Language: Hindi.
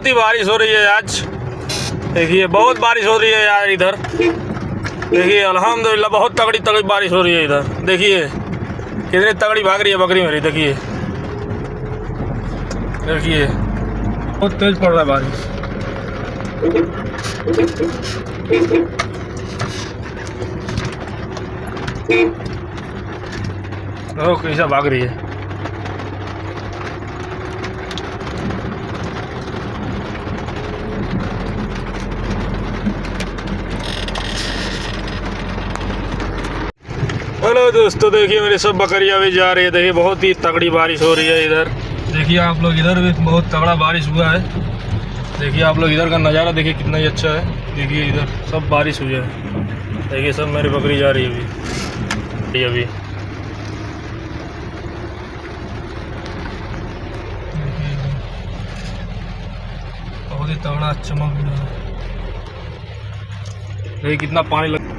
इतनी बारिश हो रही है आज, देखिए बहुत बारिश हो रही है यार इधर। देखिए अल्हम्दुलिल्लाह बहुत तगड़ी तगड़ी बारिश हो रही है इधर। देखिए कितनी तगड़ी भाग रही है बकरी मेरी। देखिए देखिए बहुत तेज पड़ रहा है बारिश। देखो कैसा भाग रही है। हेलो दोस्तों, देखिए मेरे सब बकरियां भी जा रही है। देखिए बहुत ही तगड़ी बारिश हो रही है इधर। देखिए आप लोग इधर भी बहुत तगड़ा बारिश हुआ है। देखिए आप लोग इधर का नज़ारा देखिए कितना ही अच्छा है। देखिए इधर सब बारिश हुई है। देखिए सब मेरी बकरी जा रही है अभी। बहुत ही तगड़ा चमक रहा है। देखिए कितना पानी लग